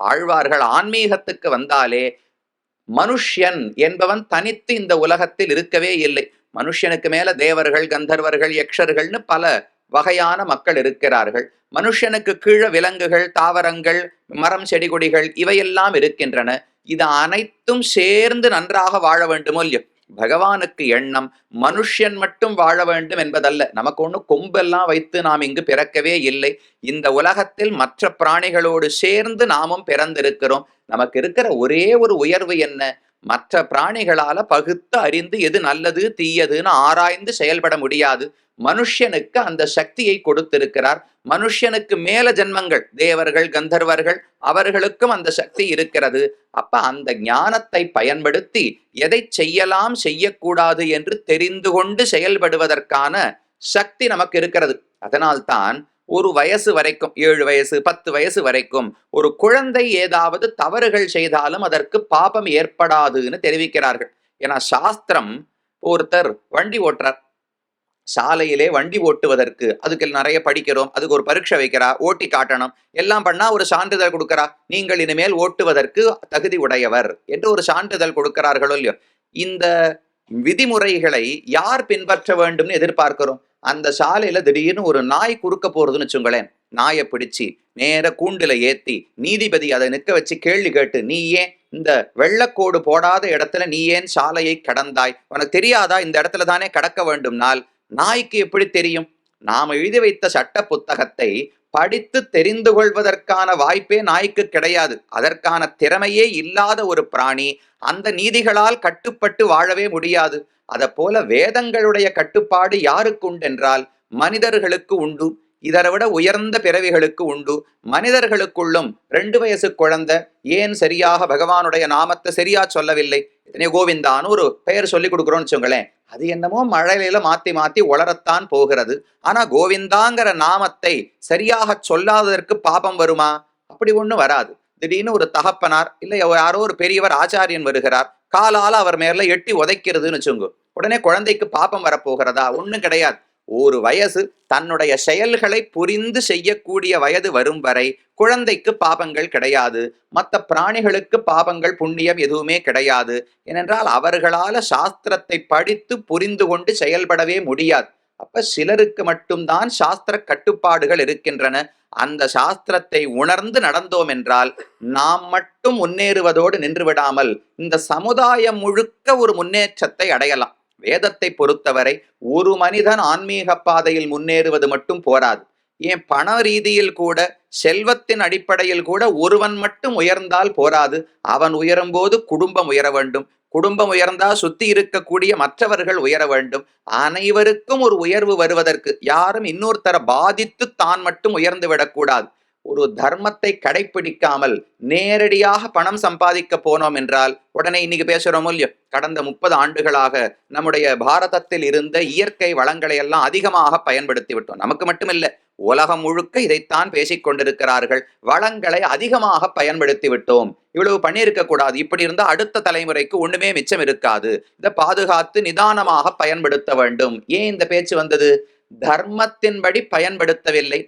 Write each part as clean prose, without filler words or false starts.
ஆழ்வார்கள் ஆன்மீகத்துக்கு வந்தாலே மனுஷ்யன் என்பவன் தனித்து இந்த உலகத்தில் இருக்கவே இல்லை. மனுஷனுக்கு மேல தேவர்கள், கந்தர்வர்கள், யக்ஷர்கள்னு பல வகையான மக்கள் இருக்கிறார்கள். மனுஷனுக்கு கீழே விலங்குகள், தாவரங்கள், மரம், செடி கொடிகள் இவையெல்லாம் இருக்கின்றன. இது அனைத்தும் சேர்ந்து நன்றாக வாழ வேண்டுமோ இல்லையோ? பகவானுக்கு எண்ணம் மனுஷன் மட்டும் வாழ வேண்டும் என்பதல்ல. நமக்கு ஒண்ணு கொம்பெல்லாம் வைத்து நாம் இங்கு பிறக்கவே இல்லை. இந்த உலகத்தில் மற்ற பிராணிகளோடு சேர்ந்து நாமும் பிறந்திருக்கிறோம். நமக்கு இருக்கிற ஒரே ஒரு உயர்வு என்ன? மற்ற பிராணிகளால பகுத்து அறிந்து எது நல்லது தீயதுன்னு ஆராய்ந்து செயல்பட முடியாது. மனுஷனுக்கு அந்த சக்தியை கொடுத்திருக்கிறார். மனுஷனுக்கு மேல ஜென்மங்கள், தேவர்கள், கந்தர்வர்கள், அவர்களுக்கும் அந்த சக்தி இருக்கிறது. அப்ப அந்த ஞானத்தை பயன்படுத்தி எதை செய்யலாம் செய்யக்கூடாது என்று தெரிந்து கொண்டு செயல்படுவதற்கான சக்தி நமக்கு இருக்கிறது. அதனால்தான் ஒரு வயசு வரைக்கும், 7 வயசு 10 வயசு வரைக்கும் ஒரு குழந்தை ஏதாவது தவறுகள் செய்தாலும் அதற்கு பாபம் ஏற்படாதுன்னு தெரிவிக்கிறார்கள். ஏன்னா சாஸ்திரம், ஒருத்தர் வண்டி ஓட்டுறார், சாலையிலே வண்டி ஓட்டுவதற்கு அதுக்கு நிறைய படிக்கிறோம், அதுக்கு ஒரு பரீட்சை வைக்கிறா, ஓட்டி காட்டணும், எல்லாம் பண்ணா ஒரு சான்றிதழ் கொடுக்கிறா, நீங்கள் இனிமேல் ஓட்டுவதற்கு தகுதி உடையவர் என்று ஒரு சான்றிதழ் கொடுக்கிறார்களோ இல்லையோ? இந்த விதிமுறைகளை யார் பின்பற்ற வேண்டும்னு எதிர்பார்க்கிறோம்? அந்த சாலையில திடீர்னு ஒரு நாய் குறுக்க போறதுன்னு வச்சுங்களேன், நாயை பிடிச்சி நேர கூண்டுல ஏத்தி நீதிபதி அதை நிற்க வச்சு கேள்வி கேட்டு, நீ ஏன் இந்த வெள்ளக்கோடு போடாத இடத்துல நீ ஏன் சாலையை கடந்தாய், உனக்கு தெரியாதா இந்த இடத்துல தானே கடக்க வேண்டும்னால் நாய்க்கு எப்படி தெரியும்? நாம் எழுதி வைத்த சட்ட புத்தகத்தை படித்து தெரிந்து கொள்வதற்கான வாய்ப்பே நாய்க்கு கிடையாது. அதற்கான திறமையே இல்லாத ஒரு பிராணி அந்த நீதிகளால் கட்டுப்பட்டு வாழவே முடியாது. அத போல வேதங்களுடைய கட்டுப்பாடு யாருக்கு உண்டு என்றால் மனிதர்களுக்கு உண்டு. இதரை விட உயர்ந்த பிறவிகளுக்கு உண்டு. மனிதர்களுக்குள்ளும் 2 வயசு குழந்தை ஏன் சரியாக பகவானுடைய நாமத்தை சரியா சொல்லவில்லை, கோவிந்தான்னு ஒரு பெயர் சொல்லி கொடுக்குறோம்னு வச்சுங்களேன், அது என்னமோ மழையில மாத்தி மாத்தி உளரத்தான் போகிறது. ஆனா கோவிந்தாங்கிற நாமத்தை சரியாக சொல்லாததற்கு பாபம் வருமா? அப்படி ஒண்ணு வராது. திடீர்னு ஒரு தகப்பனார் இல்ல யாரோ ஒரு பெரியவர் ஆச்சாரியன் வருகிறார், காலால அவர் மேல எட்டி உதைக்கிறதுன்னு வச்சுங்க, உடனே குழந்தைக்கு பாபம் வரப்போகிறதா? ஒண்ணும் கிடையாது. ஒரு வயசு தன்னுடைய செயல்களை புரிந்து செய்யக்கூடிய வயது வரும் வரை குழந்தைக்கு பாபங்கள் கிடையாது. மற்ற பிராணிகளுக்கு பாபங்கள் புண்ணியம் எதுவுமே கிடையாது. ஏனென்றால் அவர்களால சாஸ்திரத்தை படித்து புரிந்து கொண்டு செயல்படவே முடியாது. அப்ப சிலருக்கு மட்டும்தான் சாஸ்திர கட்டுப்பாடுகள் இருக்கின்றன. அந்த சாஸ்திரத்தை உணர்ந்து நடந்தோம் என்றால் நாம் மட்டும் முன்னேறுவதோடு நின்று விடாமல் இந்த சமுதாயம் முழுக்க ஒரு முன்னேற்றத்தை அடையலாம். வேதத்தை பொறுத்தவரை ஒரு மனிதன் ஆன்மீக பாதையில் முன்னேறுவது மட்டும் போராது. ஏன் பண ரீதியில் கூட, செல்வத்தின் அடிப்படையில் கூட ஒருவன் மட்டும் உயர்ந்தால் போராது. அவன் உயரும் போது குடும்பம் உயர வேண்டும். குடும்பம் உயர்ந்தால் சுத்தி இருக்கக்கூடிய மற்றவர்கள் உயர வேண்டும். அனைவருக்கும் ஒரு உயர்வு வருவதற்கு யாரும் இன்னொருத்தரை பாதித்து தான் மட்டும் உயர்ந்து விடக்கூடாது. ஒரு தர்மத்தை கடைபிடிக்காமல் நேரடியாக பணம் சம்பாதிக்க போனோம் என்றால், உடனே இன்னைக்கு பேசுறோம் இல்லையோ, கடந்த 30 ஆண்டுகளாக நம்முடைய பாரதத்தில் இருந்த இயற்கை வளங்களை எல்லாம் அதிகமாக பயன்படுத்தி விட்டோம். நமக்கு மட்டுமில்ல, உலகம் முழுக்க இதைத்தான் பேசிக் கொண்டிருக்கிறார்கள். வளங்களை அதிகமாக பயன்படுத்தி விட்டோம், இவ்வளவு பண்ணியிருக்க கூடாது, இப்படி இருந்தா அடுத்த தலைமுறைக்கு ஒண்ணுமே மிச்சம் இருக்காது, இதை பாதுகாத்து நிதானமாக பயன்படுத்த வேண்டும். ஏன் இந்த பேச்சு வந்தது? தர்மத்தின்படி பயன்படுத்தவில்லை,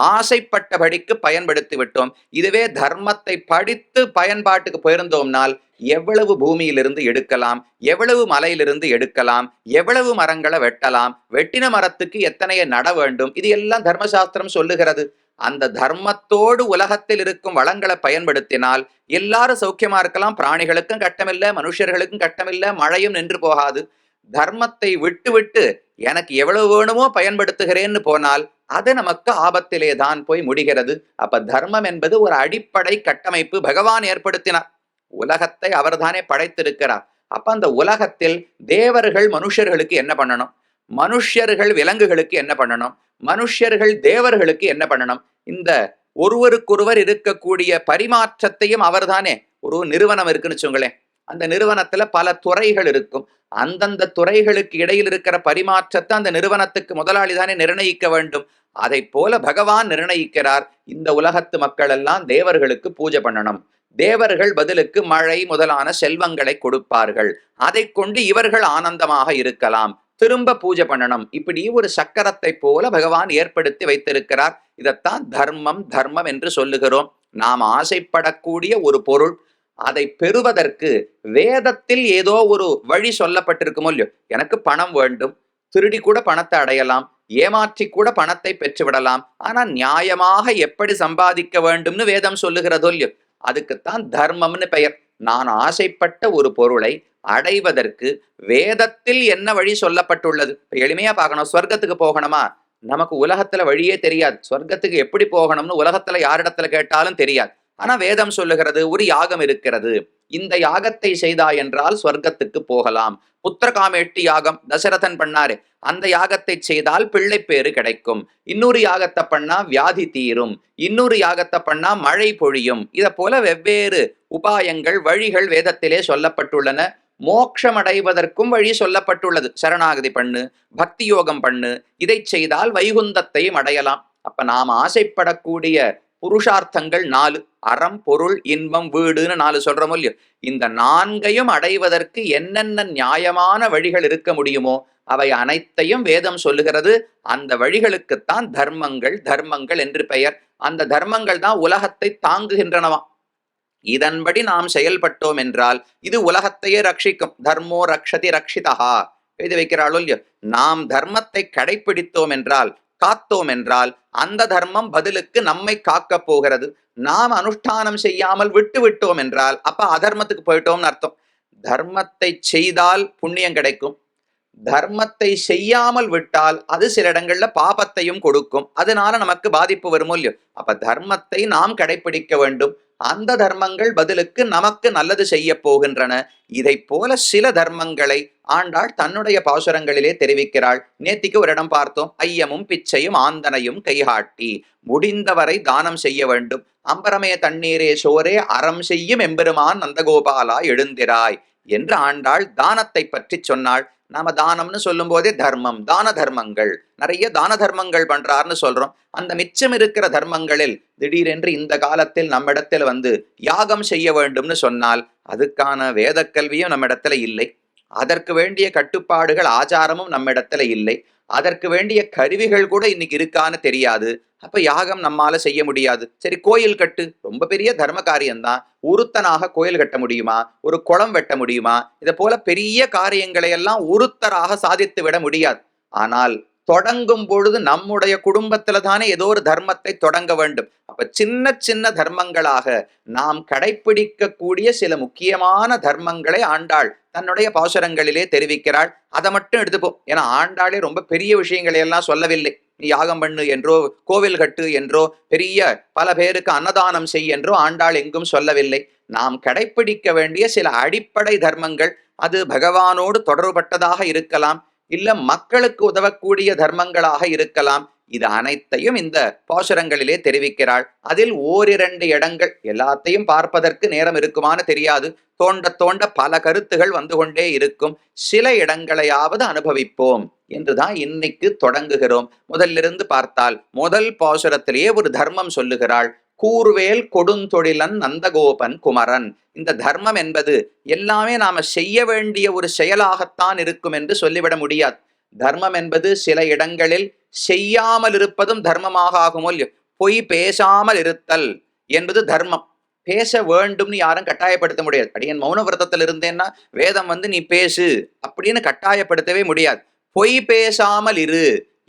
ஆசைப்பட்டபடிக்கு பயன்படுத்தி விட்டோம். இதுவே தர்மத்தை படித்து பயன்பாட்டுக்கு போயிருந்தோம்னால் எவ்வளவு பூமியிலிருந்து எடுக்கலாம், எவ்வளவு மலையிலிருந்து எடுக்கலாம், எவ்வளவு மரங்களை வெட்டலாம், வெட்டின மரத்துக்கு எத்தனைய நட வேண்டும், இது எல்லாம் தர்மசாஸ்திரம் சொல்லுகிறது. அந்த தர்மத்தோடு உலகத்தில் இருக்கும் வளங்களை பயன்படுத்தினால் எல்லாரும் சௌக்கியமா இருக்கலாம். பிராணிகளுக்கும் கட்டமில்லை, மனுஷர்களுக்கும் கட்டமில்லை, மழையும் நின்று போகாது. தர்மத்தை விட்டு விட்டு எனக்கு எவ்வளவு வேணுமோ பயன்படுத்துகிறேன்னு போனால் அது நமக்கு ஆபத்திலே தான் போய் முடிகிறது. அப்ப தர்மம் என்பது ஒரு அடிப்படை கட்டமைப்பு பகவான் ஏற்படுத்தினார். உலகத்தை அவர்தானே படைத்திருக்கிறார். அப்ப அந்த உலகத்தில் தேவர்கள் மனுஷர்களுக்கு என்ன பண்ணணும், மனுஷர்கள் விலங்குகளுக்கு என்ன பண்ணணும், மனுஷர்கள் தேவர்களுக்கு என்ன பண்ணணும், இந்த ஒருவருக்கொருவர் இருக்கக்கூடிய பரிமாற்றத்தையும் அவர்தானே. ஒரு நிறுவனம் இருக்குன்னு வச்சுங்களேன், அந்த நிறுவனத்துல பல துறைகள் இருக்கும். அந்தந்த துறைகளுக்கு இடையில் இருக்கிற பரிமாற்றத்தை அந்த நிறுவனத்துக்கு முதலாளி தானே நிர்ணயிக்க வேண்டும். அதை போல பகவான் நிர்ணயிக்கிறார். இந்த உலகத்து மக்கள் எல்லாம் தேவர்களுக்கு பூஜை பண்ணணும், தேவர்கள் பதிலுக்கு மழை முதலான செல்வங்களை கொடுப்பார்கள், அதை கொண்டு இவர்கள் ஆனந்தமாக இருக்கலாம், திரும்ப பூஜை பண்ணணும். இப்படி ஒரு சக்கரத்தை போல பகவான் ஏற்படுத்தி வைத்திருக்கிறார். இதைத்தான் தர்மம் தர்மம் என்று சொல்லுகிறோம். நாம் ஆசைப்படக்கூடிய ஒரு பொருள், அதை பெறுவதற்கு வேதத்தில் ஏதோ ஒரு வழி சொல்லப்பட்டிருக்குமோ இல்லையோ. எனக்கு பணம் வேண்டும், திருடி கூட பணத்தை அடையலாம், ஏமாற்றி கூட பணத்தை பெற்றுவிடலாம், ஆனா நியாயமாக எப்படி சம்பாதிக்க வேண்டும்னு வேதம் சொல்லுகிறதோ இல்லையோ. அதுக்குத்தான் தர்மம்னு பெயர். நான் ஆசைப்பட்ட ஒரு பொருளை அடைவதற்கு வேதத்தில் என்ன வழி சொல்லப்பட்டுள்ளது. எளிமையா பார்க்கணும். சொர்க்கத்துக்கு போகணுமா, நமக்கு உலகத்துல வழியே தெரியாது. சொர்க்கத்துக்கு எப்படி போகணும்னு உலகத்துல யாரிடத்துல கேட்டாலும் தெரியாது. ஆனா வேதம் சொல்லுகிறது ஒரு யாகம் இருக்கிறது, இந்த யாகத்தை செய்தாய் என்றால் சொர்க்கத்துக்கு போகலாம். புத்திரகாமேஷ்டி யாகம் தசரதன் பண்ணாரு, அந்த யாகத்தை செய்தால் பிள்ளை பேரு கிடைக்கும். இன்னொரு யாகத்தை பண்ணா வியாதி தீரும், இன்னொரு யாகத்தை பண்ணா மழை பொழியும். இத போல வெவ்வேறு உபாயங்கள் வழிகள் வேதத்திலே சொல்லப்பட்டுள்ளன. மோட்சம் அடைவதற்கும் வழி சொல்லப்பட்டுள்ளது. சரணாகதி பண்ணு, பக்தி யோகம் பண்ணு, இதை செய்தால் வைகுந்தத்தையும் அடையலாம். அப்ப நாம் ஆசைப்படக்கூடிய புருஷார்த்தங்கள் 4: அறம், பொருள், இன்பம், வீடுன்னு 4 சொல்றோமோ இல்லையோ. இந்த 4ஐயும் அடைவதற்கு என்னென்ன நியாயமான வழிகள் இருக்க முடியுமோ அவை அனைத்தையும் வேதம் சொல்லுகிறது. அந்த வழிகளுக்குத்தான் தர்மங்கள் தர்மங்கள் என்று பெயர். அந்த தர்மங்கள் தான் உலகத்தை தாங்குகின்றனவாம். இதன்படி நாம் செயல்பட்டோம் என்றால் இது உலகத்தையே ரட்சிக்கும். தர்மோ ரக்ஷதி ரக்ஷிதா எழுதி வைக்கிறாளோ இல்லையோ. நாம் தர்மத்தை கடைபிடித்தோம் என்றால், காத்தோம் என்றால், அந்த தர்மம் பதிலுக்கு நம்மை காக்க போகிறது. நாம் அனுஷ்டானம் செய்யாமல் விட்டு விட்டோம் என்றால் அப்ப அதர்மத்துக்கு போயிட்டோம்னு அர்த்தம். தர்மத்தை செய்தால் புண்ணியம் கிடைக்கும், தர்மத்தை செய்யாமல் விட்டால் அது சில இடங்கள்ல பாபத்தையும் கொடுக்கும். அதனால நமக்கு பாதிப்பு வருமோ இல்லையோ. அப்ப தர்மத்தை நாம் கடைபிடிக்க வேண்டும். அந்த தர்மங்கள் பதிலுக்கு நமக்கு நல்லது செய்ய போகின்றன. இதை போல சில தர்மங்களை ஆண்டாள் தன்னுடைய பாசுரங்களிலே தெரிவிக்கிறாள். நேத்திக்கு ஒரு இடம் பார்த்தோம். ஐயமும் பிச்சையும் ஆந்தனையும் கைகாட்டி முடிந்தவரை தானம் செய்ய வேண்டும். அம்பரமே தண்ணீரே சோரே அறம் செய்யும் எம்பெருமான் நந்தகோபாலா எழுந்திராய் என்று ஆண்டாள் தானத்தை பற்றி சொன்னாள். நாம தானம்னு சொல்லும் போதே தர்மம், தான தர்மங்கள், நிறைய தான தர்மங்கள் பண்றாருன்னு சொல்றோம். அந்த மிச்சம் இருக்கிற தர்மங்களில் திடீரென்று இந்த காலத்தில் நம்மிடத்தில் வந்து யாகம் செய்ய வேண்டும்னு சொன்னால் அதுக்கான வேத கல்வியும் நம்மிடத்துல இல்லை, அதற்கு வேண்டிய கட்டுப்பாடுகள் ஆச்சாரமும் நம்மிடத்துல இல்லை, அதற்கு வேண்டிய கருவிகள் கூட இன்னைக்கு இருக்கான்னு தெரியாது. அப்ப யாகம் நம்மால செய்ய முடியாது. சரி, கோயில் கட்டு, ரொம்ப பெரிய தர்ம காரியம்தான். ஒருத்தனாக கோயில் கட்ட முடியுமா? ஒரு குளம் வெட்ட முடியுமா? இதை போல பெரிய காரியங்களை எல்லாம் ஒருத்தராக சாதித்து விட முடியாது. ஆனால் தொடங்கும் பொழுது நம்முடைய குடும்பத்துல தானே ஏதோ ஒரு தர்மத்தை தொடங்க வேண்டும். அப்ப சின்ன சின்ன தர்மங்களாக நாம் கடைப்பிடிக்கக்கூடிய சில முக்கியமான தர்மங்களை ஆண்டாள் தன்னுடைய பாசுரங்களிலே தெரிவிக்கிறாள். அதை மட்டும் எடுத்துப்போம். ஏன்னா ஆண்டாளே ரொம்ப பெரிய விஷயங்களை எல்லாம் சொல்லவில்லை. நீ யாகம் பண்ணு என்றோ, கோவில் கட்டு என்றோ, பெரிய பல பேருக்கு அன்னதானம் செய் என்றோ ஆண்டாள் எங்கும் சொல்லவில்லை. நாம் கடைப்பிடிக்க வேண்டிய சில அடிப்படை தர்மங்கள், அது பகவானோடு தொடர்பட்டதாக இருக்கலாம், இல்ல மக்களுக்கு உதவக்கூடிய தர்மங்களாக இருக்கலாம். இது அனைத்தையும் இந்த பாசுரங்களிலே தெரிவிக்கிறாள். அதில் ஓரிரண்டு இடங்கள், எல்லாத்தையும் பார்ப்பதற்கு நேரம் இருக்குமான்னு தெரியாது, தோண்ட தோண்ட பல கருத்துகள் வந்து கொண்டே இருக்கும். சில இடங்களையாவது அனுபவிப்போம் என்றுதான் இன்னைக்கு தொடங்குகிறோம். முதலிருந்து பார்த்தால் முதல் பாசுரத்திலேயே ஒரு தர்மம் சொல்லுகிறாள். கூர்வேல் கொடுந்தொழிலன் நந்தகோபன் குமரன். இந்த தர்மம் என்பது எல்லாமே நாம செய்ய வேண்டிய ஒரு செயலாகத்தான் இருக்கும் என்று சொல்லிவிட முடியாது. தர்மம் என்பது சில இடங்களில் செய்யாமல் இருப்பதும் தர்மமாக ஆகுமோ இல்லையோ. பொய் பேசாமல் இருத்தல் என்பது தர்மம். பேச வேண்டும்னு யாரும் கட்டாயப்படுத்த முடியாது. அடியன் மௌன விரதத்தில் இருந்தேன்னா வேதம் வந்து நீ பேசு அப்படின்னு கட்டாயப்படுத்தவே முடியாது. பொய் பேசாமல் இரு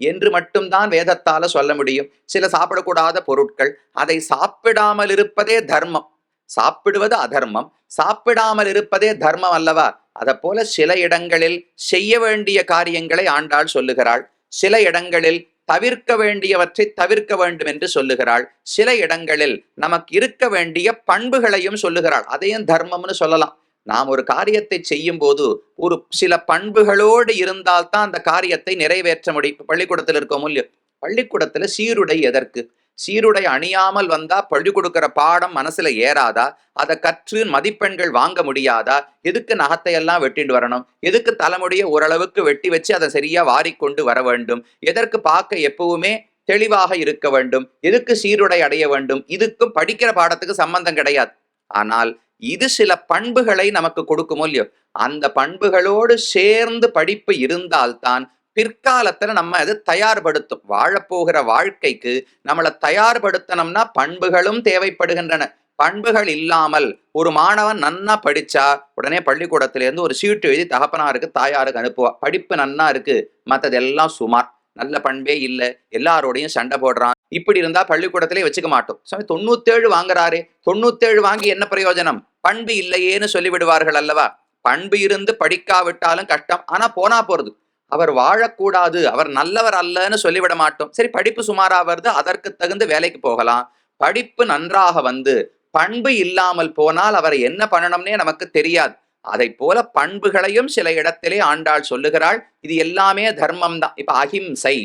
என்று மட்டும்தான் வேதத்தால சொல்ல முடியும். சில சாப்பிடக்கூடாத பொருட்கள், அதை சாப்பிடாமல் இருப்பதே தர்மம். சாப்பிடுவது அதர்மம், சாப்பிடாமல் இருப்பதே தர்மம் அல்லவா? அதை போல சில இடங்களில் செய்ய வேண்டிய காரியங்களை ஆண்டாள் சொல்லுகிறாள். சில இடங்களில் தவிர்க்க வேண்டியவற்றை தவிர்க்க வேண்டும் என்று சொல்லுகிறாள். சில இடங்களில் நமக்கு இருக்க வேண்டிய பண்புகளையும் சொல்லுகிறாள். அதையும் தர்மம்னு சொல்லலாம். நாம் ஒரு காரியத்தை செய்யும் போது ஒரு சில பண்புகளோடு இருந்தால்தான் அந்த காரியத்தை நிறைவேற்ற முடியும். பள்ளிக்கூடத்தில் இருக்கோம் இல்லையோ, பள்ளிக்கூடத்துல சீருடை எதற்கு? சீருடை அணியாமல் வந்தா பள்ளி கொடுக்கிற பாடம் மனசுல ஏறாதா? அதை கற்று மதிப்பெண்கள் வாங்க முடியாதா? எதுக்கு நகத்தை எல்லாம் வெட்டிட்டு வரணும்? எதுக்கு தலைமுடிய ஓரளவுக்கு வெட்டி வச்சு அதை சரியா வாரிக்கொண்டு வர வேண்டும்? எதற்கு பார்க்க எப்பவுமே தெளிவாக இருக்க வேண்டும்? எதுக்கு சீருடை அடைய வேண்டும்? இதுக்கும் படிக்கிற பாடத்துக்கு சம்பந்தம் கிடையாது. ஆனால் இது சில பண்புகளை நமக்கு கொடுக்குமோ இல்லையோ. அந்த பண்புகளோடு சேர்ந்து படிப்பு இருந்தால்தான் பிற்காலத்துல நம்ம அது தயார்படுத்தும். வாழப்போகிற வாழ்க்கைக்கு நம்மள தயார்படுத்தணும்னா பண்புகளும் தேவைப்படுகின்றன. பண்புகள் இல்லாமல் ஒரு மாணவன் நன்னா படிச்சா உடனே பள்ளிக்கூடத்திலேருந்து ஒரு சீட்டு எழுதி தகப்பனாருக்கு தாயாருக்கு அனுப்புவா. படிப்பு நன்னா இருக்கு, மத்ததெல்லாம் சுமார், நல்ல பண்பே இல்ல, எல்லாரோடையும் சண்டை போடுறான், இப்படி இருந்தா பள்ளிக்கூடத்திலே வச்சுக்க மாட்டோம். 97 வாங்குறாரே, 97 வாங்கி என்ன பிரயோஜனம், பண்பு இல்லையேன்னு சொல்லிவிடுவார்கள் அல்லவா. பண்பு இருந்து படிக்காவிட்டாலும் கஷ்டம், ஆனா போனா போறது. அவர் வாழக்கூடாது, அவர் நல்லவர் அல்லன்னு சொல்லிவிட மாட்டோம். சரி, படிப்பு சுமாரா வருது, அதற்கு தகுந்த வேலைக்கு போகலாம். படிப்பு நன்றாக வந்து பண்பு இல்லாமல் போனால் அவரை என்ன பண்ணணும்னே நமக்கு தெரியாது. அதை போல பண்புகளையும் சில இடத்திலே ஆண்டாள் சொல்லுகிறாள். இது எல்லாமே தர்மம் தான். இப்ப அஹிம்சை,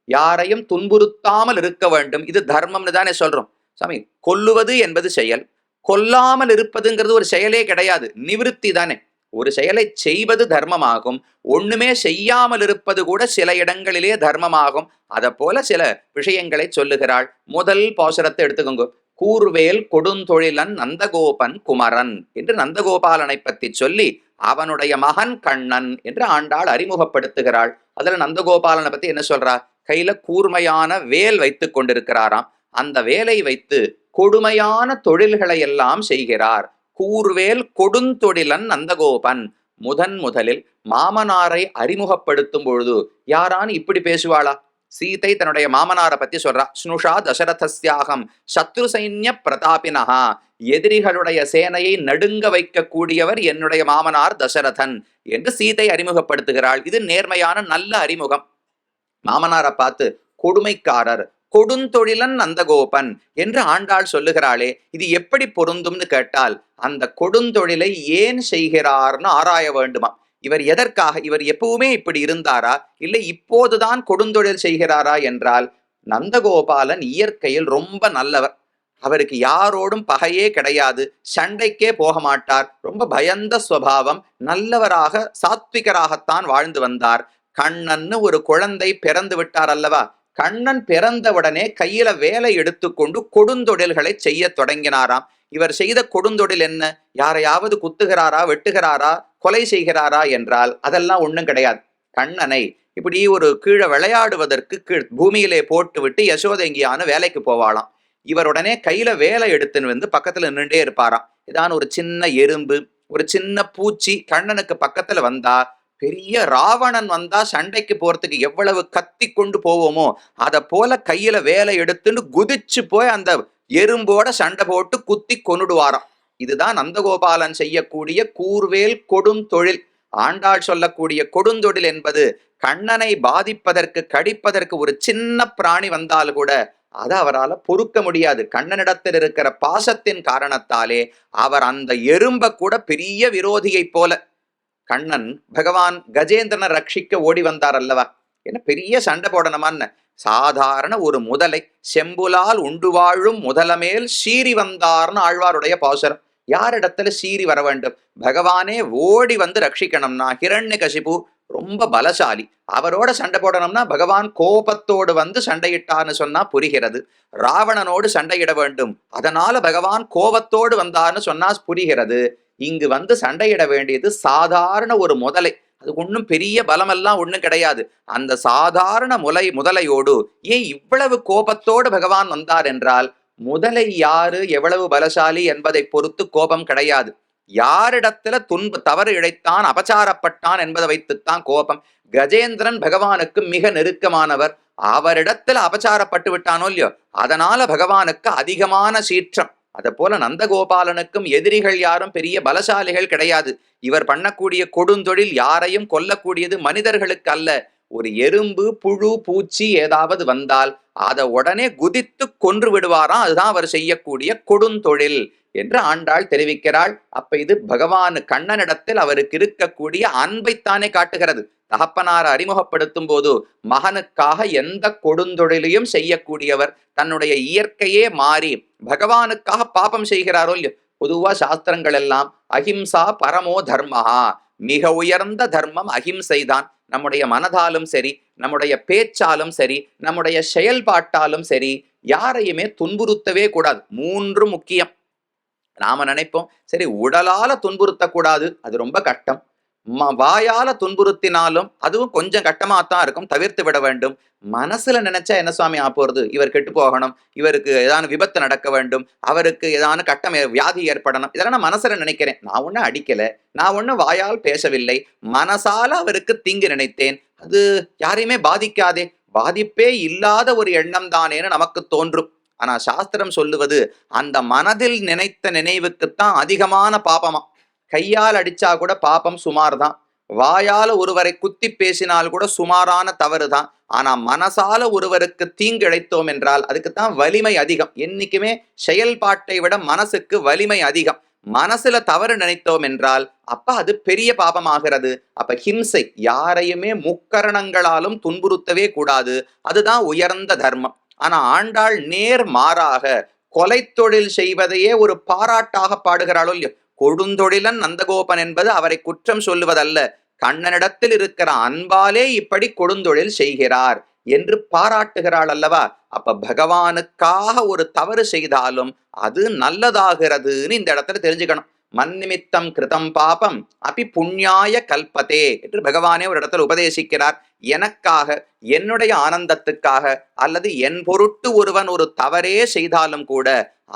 யாரையும் துன்புறுத்தாமல் இருக்க வேண்டும், இது தர்மம்னு தானே சொல்றோம். சாமி, கொல்லுவது என்பது செயல், கொல்லாமல் இருப்பதுங்கிறது ஒரு செயலே கிடையாது, நிவிருத்தி தானே. ஒரு செயலை செய்வது தர்மமாகும், ஒண்ணுமே செய்யாமல் இருப்பது கூட சில இடங்களிலே தர்மமாகும். அத போல சில விஷயங்களை சொல்லுகிறாள். முதல் பாசுரத்தை எடுத்துக்கோங்க. கூர்வேல் கொடுந்தொழிலன் நந்தகோபன் குமரன் என்று நந்தகோபாலனை பற்றி சொல்லி அவனுடைய மகன் கண்ணன் என்று ஆண்டாள் அறிமுகப்படுத்துகிறாள். அதுல நந்தகோபாலனை பத்தி என்ன சொல்றா, கையில கூர்மையான வேல் வைத்துக் கொண்டிருக்கிறாராம். அந்த வேலை வைத்து கொடுமையான தொழில்களை எல்லாம் செய்கிறார். கூர்வேல் கொடுந்தொழிலன் நந்தகோபன். முதலில் மாமனாரை அறிமுகப்படுத்தும் பொழுது யாரான் இப்படி பேசுவாளா? சீதை தன்னுடைய மாமனாரை பத்தி சொல்றா. ஸ்னுஷா தசரதஸ்யாகம் சத்ரு சைன்ய பிரதாபினஹா, எதிரிகளுடைய சேனையை நடுங்க வைக்கக்கூடியவர் என்னுடைய மாமனார் தசரதன் என்று சீதை அறிமுகப்படுத்துகிறாள். இது நேர்மையான நல்ல அறிமுகம். மாமனாரை பார்த்து கொடுமைக்காரர், கொடுந்தொழிலன் நந்தகோபன் என்று ஆண்டாள் சொல்லுகிறாளே, இது எப்படி பொருந்தும்னு கேட்டால், அந்த கொடுந்தொழிலை ஏன் செய்கிறார்னு ஆராய வேண்டுமா. இவர் எதற்காக, இவர் எப்பவுமே இப்படி இருந்தாரா, இல்லை இப்போதுதான் கொடுந்தொழில் செய்கிறாரா என்றால், நந்தகோபாலன் இயற்கையில் ரொம்ப நல்லவர். அவருக்கு யாரோடும் பகையே கிடையாது, சண்டைக்கே போக மாட்டார், ரொம்ப பயந்த சுவாவம், நல்லவராக சாத்விகராகத்தான் வாழ்ந்து வந்தார். கண்ணன்னு ஒரு குழந்தை பிறந்து விட்டார் அல்லவா. கண்ணன் பிறந்தவுடனே கையில வேலை எடுத்துக்கொண்டு கொடுந்தொழில்களை செய்ய தொடங்கினாராம். இவர் செய்த கொடுந்தொழில் என்ன, யாரையாவது குத்துகிறாரா, வெட்டுகிறாரா, கொலை செய்கிறாரா என்றால் அதெல்லாம் ஒண்ணும் கிடையாது. கண்ணனை இப்படி ஒரு கீழே விளையாடுவதற்கு பூமியிலே போட்டு விட்டு யசோதங்கியான வேலைக்கு போவாளாம். இவருடனே கையில வேலை எடுத்துன்னு வந்து பக்கத்துல நின்றுட்டே இருப்பாராம். இதான் ஒரு சின்ன எறும்பு, ஒரு சின்ன பூச்சி கண்ணனுக்கு பக்கத்துல வந்தா, பெரிய ராவணன் வந்தா சண்டைக்கு போறதுக்கு எவ்வளவு கத்தி கொண்டு போவோமோ அத போல கையில வேலை எடுத்துன்னு குதிச்சு போய் அந்த எறும்போட சண்டை போட்டு குத்தி கொன்னுடுவாராம். இதுதான் நந்தகோபாலன் செய்யக்கூடிய கூர்வேல் கொடுந்தொழில். ஆண்டாள் சொல்லக்கூடிய கொடுந்தொழில் என்பது கண்ணனை பாதிப்பதற்கு, கடிப்பதற்கு ஒரு சின்ன பிராணி வந்தால் கூட அதை அவரால் பொறுக்க முடியாது. கண்ணனிடத்தில் இருக்கிற பாசத்தின் காரணத்தாலே அவர் அந்த எறும்ப கூட பெரிய விரோதியை போல. கண்ணன் பகவான் கஜேந்திரனை ரட்சிக்க ஓடி வந்தார் அல்லவா, என்ன பெரிய சண்டை போடணுமான்னு. சாதாரண ஒரு முதலை, செம்புலால் உண்டு வாழும் முதலமேல் சீறி வந்தார்னு ஆழ்வாருடைய பாசுரம். யாரிடத்துல சீறி வர வேண்டும், பகவானே ஓடி வந்து ரட்சிக்கணும்னா ஹிரண்யகசிபு ரொம்ப பலசாலி, அவரோட சண்டை போடணும்னா பகவான் கோபத்தோடு வந்து சண்டையிட்டான்னு சொன்னா புரிகிறது. ராவணனோடு சண்டையிட வேண்டும், அதனால பகவான் கோபத்தோடு வந்தார்னு சொன்னா புரிகிறது. இங்கு வந்து சண்டையிட வேண்டியது சாதாரண ஒரு முதலை, அதுக்கு ஒன்றும் பெரிய பலமெல்லாம் ஒண்ணும் கிடையாது. அந்த சாதாரண முதலையோடு ஏன் இவ்வளவு கோபத்தோடு பகவான் வந்தார் என்றால், முதலை யாரு எவ்வளவு பலசாலி என்பதை பொறுத்து கோபம் கிடையாது. யாரிடத்துல தவறு இழைத்தான், அபச்சாரப்பட்டான் என்பதை வைத்துத்தான் கோபம். கஜேந்திரன் பகவானுக்கு மிக நெருக்கமானவர், அவரிடத்துல அபச்சாரப்பட்டு விட்டானோ இல்லையோ, அதனால பகவானுக்கு அதிகமான சீற்றம். அதை போல நந்தகோபாலனுக்கும் எதிரிகள் யாரும் பெரிய பலசாலிகள் கிடையாது. இவர் பண்ணக்கூடிய கொடுந்தொழில் யாரையும் கொல்லக்கூடியது, மனிதர்களுக்கு அல்ல. ஒரு எறும்பு, புழு, பூச்சி ஏதாவது வந்தால் அதை உடனே குதித்து கொன்று விடுவாராம். அதுதான் அவர் செய்யக்கூடிய கொடுந்தொழில் என்று ஆண்டாள் தெரிவிக்கிறாள். அப்ப இது பகவான் கண்ணனிடத்தில் அவருக்கு இருக்கக்கூடிய அன்பைத்தானே காட்டுகிறது. தகப்பனார் அறிமுகப்படுத்தும் போது மகனுக்காக எந்த கொடுந்தொழிலையும் செய்யக்கூடியவர், தன்னுடைய இயற்கையே மாறி பகவானுக்காக பாபம் செய்கிறாரோ இல்லையோ. பொதுவா சாஸ்திரங்கள் எல்லாம் அஹிம்சா பரமோ தர்மஹா, மிக உயர்ந்த தர்மம் அஹிம்சைதான். நம்முடைய மனதாலும் சரி, நம்முடைய பேச்சாலும் சரி, நம்முடைய செயல்பாட்டாலும் சரி, யாரையுமே துன்புறுத்தவே கூடாது. மூன்று முக்கியம். நாம நினைப்போம் சரி உடலால துன்புறுத்தக்கூடாது, அது ரொம்ப கஷ்டம். வாயால துன்புறுத்தினாலும் அதுவும் கொஞ்சம் கட்டமாத்தான் இருக்கும், தவிர்த்து விட வேண்டும். மனசுல நினைச்சா என்ன சுவாமி ஆப்போறது? இவர் கெட்டு போகணும், இவருக்கு ஏதான விபத்து நடக்க வேண்டும், அவருக்கு ஏதான வியாதி ஏற்படணும், இதெல்லாம் நான் மனசுல நினைக்கிறேன். நான் ஒன்னும் அடிக்கல, நான் ஒன்னும் வாயால் பேசவில்லை, மனசால அவருக்கு தீங்கு நினைத்தேன். அது யாரையுமே பாதிக்காதே, பாதிப்பே இல்லாத ஒரு எண்ணம் தானேன்னு நமக்கு தோன்றும். ஆனா சாஸ்திரம் சொல்லுவது அந்த மனதில் நினைத்த நினைவுக்குத்தான் அதிகமான பாபமா. கையால் அடிச்சா கூட பாபம் சுமார் தான், வாயால ஒருவரை குத்தி பேசினால் கூட சுமாரான தவறு தான். ஆனா மனசால ஒருவருக்கு தீங்கு இழைத்தோம் என்றால் அதுக்குத்தான் வலிமை அதிகம். என்னைக்குமே செயல்பாட்டை விட மனசுக்கு வலிமை அதிகம். மனசுல தவறு நினைத்தோம் என்றால் அப்ப அது பெரிய பாபமாகிறது. அப்ப ஹிம்சை, யாரையுமே முக்கரணங்களாலும் துன்புறுத்தவே கூடாது, அதுதான் உயர்ந்த தர்மம். ஆனா ஆண்டாள் நேர் மாறாக கொலை தொழில் செய்வதையே ஒரு பாராட்டாக பாடுகிறாளோ இல்லையோ. கொடுந்தொழிலன் நந்தகோபன் என்பது அவரை குற்றம் சொல்லுவதல்ல, கண்ணனிடத்தில் இருக்கிற அன்பாலே இப்படி கொடுந்தொழில் செய்கிறார் என்று பாராட்டுகிறாள் அல்லவா. அப்ப பகவானுக்காக ஒரு தவறு செய்தாலும் அது நல்லதாகிறதுன்னு இந்த இடத்துல தெரிஞ்சுக்கணும். மன்னிமித்தம் கிருதம் பாபம் அபி புண்ணியாய கல்பதே என்று பகவானே ஒரு இடத்துல உபதேசிக்கிறார். எனக்காக, என்னுடைய ஆனந்தத்துக்காக, அல்லது என் பொருட்டு ஒருவன் ஒரு தவறே செய்தாலும் கூட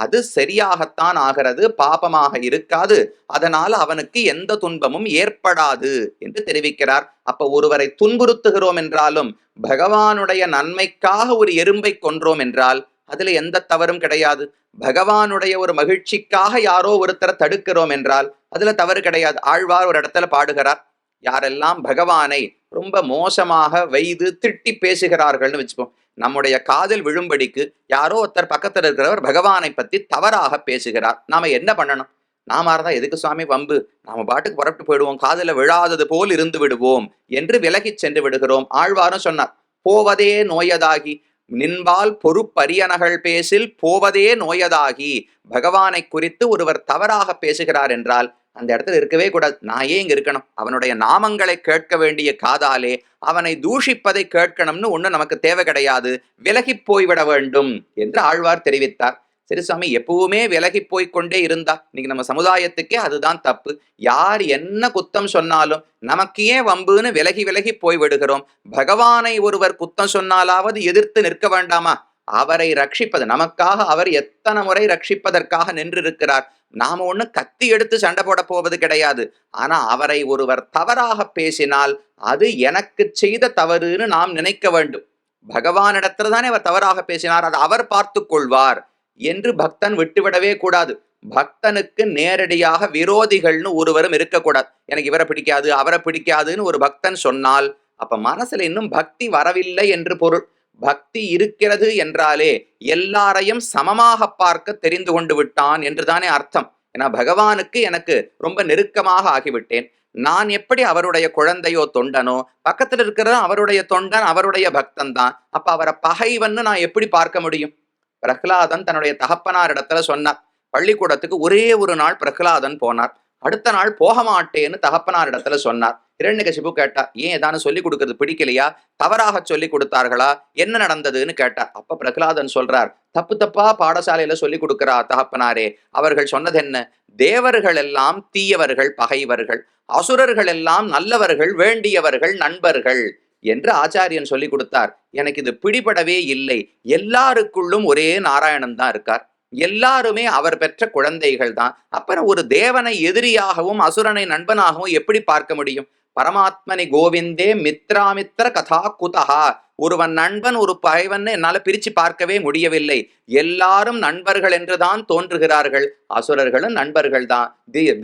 அது சரியாகத்தான் ஆகிறது, பாபமாக இருக்காது, அதனால் அவனுக்கு எந்த துன்பமும் ஏற்படாது என்று தெரிவிக்கிறார். அப்ப ஒருவரை துன்புறுத்துகிறோம் என்றாலும் பகவானுடைய நன்மைக்காக ஒரு எறும்பை கொன்றோம் என்றால் அதுல எந்த தவறும் கிடையாது. பகவானுடைய ஒரு மகிழ்ச்சிக்காக யாரோ ஒருத்தரை தடுக்கிறோம் என்றால் அதுல தவறு கிடையாது. ஆழ்வார் ஒரு இடத்துல பாடுகிறார், யாரெல்லாம் பகவானை ரொம்ப மோசமாக வைது திட்டி பேசுகிறார்கள்னு வச்சுப்போம். நம்முடைய காதில் விழும்படிக்கு யாரோ ஒருத்தர் பக்கத்தில் இருக்கிறவர் பகவானை பத்தி தவறாக பேசுகிறார், நாம என்ன பண்ணணும்? நாம இருந்தா எதுக்கு சுவாமி வம்பு, நாம பாட்டுக்கு புறப்பட்டு போயிடுவோம், காதுல விழாதது போல் இருந்து விடுவோம் என்று விலகி சென்று விடுகிறோம். ஆழ்வாரும் சொன்னார், போவதே நோயதாகி நின்பால் பொறுப்பரியனகள் பேசில் போவதே நோயதாகி. பகவானை குறித்து ஒருவர் தவறாக பேசுகிறார் என்றால் அந்த இடத்துல இருக்கவே கூடாது. நான் ஏன் இங்க இருக்கணும்? அவனுடைய நாமங்களை கேட்க வேண்டிய காதாலே அவனை தூஷிப்பதை கேட்கணும்னு ஒண்ணு நமக்கு தேவை கிடையாது, விலகி போய்விட வேண்டும் என்று ஆழ்வார் தெரிவித்தார். சரி சுவாமி, எப்பவுமே விலகி போய்கொண்டே இருந்தா இன்னைக்கு நம்ம சமுதாயத்துக்கே அதுதான் தப்பு. யார் என்ன குத்தம் சொன்னாலும் நமக்கு ஏன் வம்புன்னு விலகி விலகி போய்விடுகிறோம். பகவானை ஒருவர் குத்தம் சொன்னாலாவது எதிர்த்து நிற்க வேண்டாமா? அவரை ரட்சிப்பது நமக்காக, அவர் எத்தனை முறை ரட்சிப்பதற்காக நின்றிருக்கிறார். நாம ஒண்ணு கத்தி எடுத்து சண்டை போட போவது கிடையாது. ஆனா அவரை ஒருவர் தவறாக பேசினால் அது எனக்கு செய்த தவறுன்னு நாம் நினைக்க வேண்டும். பகவானிடத்துல தானே அவர் தவறாக பேசினார், அதை அவர் பார்த்து கொள்வார் என்று பக்தன் விட்டுவிடவே கூடாது. பக்தனுக்கு நேரடியாக விரோதிகள்னு ஒருவரும் இருக்கக்கூடாது. எனக்கு இவரை பிடிக்காது அவரை பிடிக்காதுன்னு ஒரு பக்தன் சொன்னால் அப்ப மனசுல இன்னும் பக்தி வரவில்லை என்று பொருள். பக்தி இருக்கிறது என்றாலே எல்லாரையும் சமமாக பார்க்க தெரிந்து கொண்டு விட்டான் என்றுதானே அர்த்தம். ஏன்னா பகவானுக்கு எனக்கு ரொம்ப நெருக்கமாக ஆகிவிட்டேன். நான் எப்படி அவருடைய குழந்தையோ தொண்டனோ, பக்கத்தில் இருக்கிறது அவருடைய தொண்டன், அவருடைய பக்தன் தான். அப்ப அவரை பகைவன்னு நான் எப்படி பார்க்க முடியும்? பிரகலாதன் தன்னுடைய தகப்பனார் இடத்துல சொன்னார். பள்ளிக்கூடத்துக்கு ஒரே ஒரு நாள் பிரகலாதன் போனார். அடுத்த நாள் போக மாட்டேன்னு தகப்பனார் இடத்துல சொன்னார். இரண்யகசிபு கேட்டா, ஏன் ஏதானு சொல்லி கொடுக்கறது பிடிக்கலையா, தவறாக சொல்லி கொடுத்தார்களா, என்ன நடந்ததுன்னு கேட்டார். அப்ப பிரகலாதன் சொல்றார், தப்பு தப்பா பாடசாலையில சொல்லி கொடுக்கிறா தகப்பனாரே, அவர்கள் சொன்னது என்ன, தேவர்கள் எல்லாம் தீயவர்கள் பகைவர்கள், அசுரர்கள் எல்லாம் நல்லவர்கள் வேண்டியவர்கள் நண்பர்கள் என்று ஆச்சாரியன் சொல்லி கொடுத்தார். எனக்கு இது பிடிபடவே இல்லை. எல்லாருக்குள்ளும் ஒரே நாராயணன் தான் இருக்கார், எல்லாருமே அவர் பெற்ற குழந்தைகள் தான். அப்புறம் ஒரு தேவனை எதிரியாகவும் அசுரனை நண்பனாகவும் எப்படி பார்க்க முடியும்? பரமாத்மனி கோவிந்தே மித்ராமித்ர கதா குதஹா. ஒருவன் நண்பன் ஒரு பகைவன் என்னால பிரிச்சு பார்க்கவே முடியவில்லை. எல்லாரும் நண்பர்கள் என்றுதான் தோன்றுகிறார்கள். அசுரர்களும் நண்பர்கள் தான்,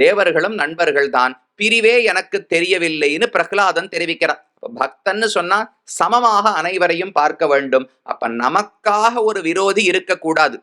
தேவர்களும் நண்பர்கள் தான், பிரிவே எனக்கு தெரியவில்லைன்னு பிரகலாதன் தெரிவிக்கிறார். பக்தன்னு சொன்னா சமமாக அனைவரையும் பார்க்க வேண்டும். அப்ப நமக்காக ஒரு விரோதி இருக்கக்கூடாது.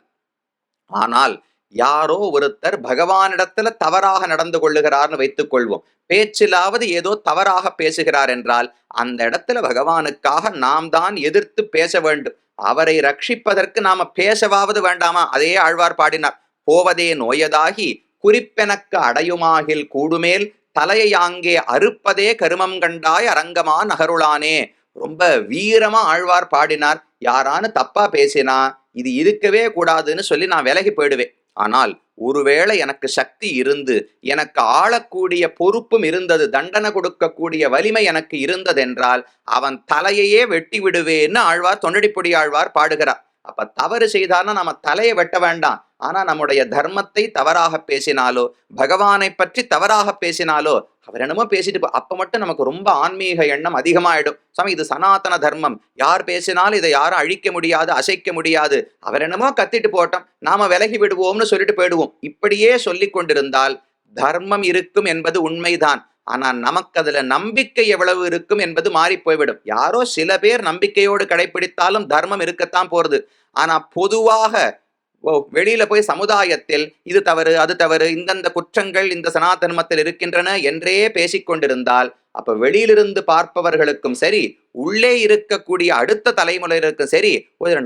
ஆனால் யாரோ ஒருத்தர் பகவானிடத்துல தவறாக நடந்து கொள்ளுகிறார்னு வைத்துக் கொள்வோம். பேச்சிலாவது ஏதோ தவறாக பேசுகிறார் என்றால் அந்த இடத்துல பகவானுக்காக நாம் தான் எதிர்த்து பேச வேண்டும். அவரை ரட்சிப்பதற்கு நாம பேசவாவது வேண்டாமா? அதே ஆழ்வார் பாடினார், போவதே நோயதாகி குறிப்பெனக்கு அடையுமாகில் கூடுமேல் தலையாங்கே அறுப்பதே கருமம் கண்டாய் அரங்கமா நகருளானே. ரொம்ப வீரமா ஆழ்வார் பாடினார். யாரானு தப்பா பேசினா இது இருக்கவே கூடாதுன்னு சொல்லி நான் விலகி போயிடுவேன். ஆனால் ஒருவேளை எனக்கு சக்தி இருந்து எனக்கு ஆளக்கூடிய பொறுப்பும் இருந்தது, தண்டனை கொடுக்கக்கூடிய வலிமை எனக்கு இருந்ததென்றால் அவன் தலையையே வெட்டி விடுவேன்னு ஆழ்வார், தொண்டடிப்பொடி ஆழ்வார் பாடுகிறார். அப்ப தவறு செய்தான்னா நம்ம தலையை வெட்ட வேண்டாம். ஆனா நம்முடைய தர்மத்தை தவறாக பேசினாலோ, பகவானை பற்றி தவறாக பேசினாலோ, அவர் என்னமோ பேசிட்டு அப்ப மட்டும் நமக்கு ரொம்ப ஆன்மீக எண்ணம் அதிகமாயிடும். சாமி இது சனாதன தர்மம், யார் பேசினாலும் இதை யாரும் அழிக்க முடியாது, அசைக்க முடியாது, அவர் என்னமோ கத்திட்டு போட்டோம், நாம விலகி விடுவோம்னு சொல்லிட்டு போயிடுவோம். இப்படியே சொல்லிக் கொண்டிருந்தால் தர்மம் இருக்கும் என்பது உண்மைதான். ஆனா நமக்கு அதுல நம்பிக்கை எவ்வளவு இருக்கும் என்பது மாறி போய்விடும். யாரோ சில பேர் நம்பிக்கையோடு கடைபிடித்தாலும் தர்மம் இருக்கத்தான் போறது. ஆனா பொதுவாக வெளியில போய் சமுதாயத்தில் இது தவறு, அது தவறு, இந்தந்த குற்றங்கள் இந்த சனாதர்மத்தில் இருக்கின்றன என்றே பேசிக்கொண்டிருந்தால் அப்ப வெளியிலிருந்து பார்ப்பவர்களுக்கும் சரி, உள்ளே இருக்கக்கூடிய அடுத்த தலைமுறையினருக்கும் சரி,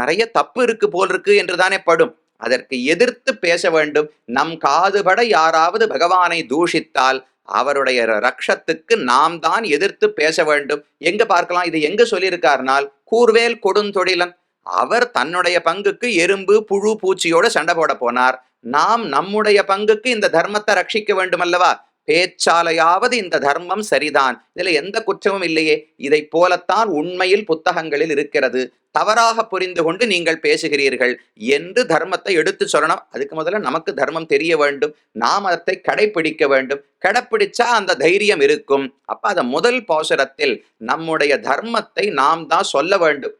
நிறைய தப்பு இருக்கு போல் இருக்கு என்றுதானே படும். அதற்கு எதிர்த்து பேச வேண்டும். நம் காதுபட யாராவது பகவானை தூஷித்தால் அவருடைய ரக்ஷத்துக்கு நாம் தான் எதிர்த்து பேச வேண்டும். எங்க பார்க்கலாம், இது எங்க சொல்லியிருக்காருனால் கூர்வேல் கொடுந்தொழிலன், அவர் தன்னுடைய பங்குக்கு எறும்பு புழு பூச்சியோட சண்டை போட போனார். நாம் நம்முடைய பங்குக்கு இந்த தர்மத்தை ரட்சிக்க வேண்டும் அல்லவா? பேச்சாலையாவது இந்த தர்மம் சரிதான், இதுல எந்த குற்றமும் இல்லையே, இதை போலத்தான் உண்மையில் புத்தகங்களில் இருக்கிறது, தவறாக புரிந்து கொண்டு நீங்கள் பேசுகிறீர்கள் என்று தர்மத்தை எடுத்து சொல்லணும். அதுக்கு முதல்ல நமக்கு தர்மம் தெரிய வேண்டும், நாம் அதை கடைபிடிக்க வேண்டும். கடைப்பிடிச்சா அந்த தைரியம் இருக்கும். அப்ப அத முதல் பாசுரத்தில் நம்முடைய தர்மத்தை நாம் தான் சொல்ல வேண்டும்.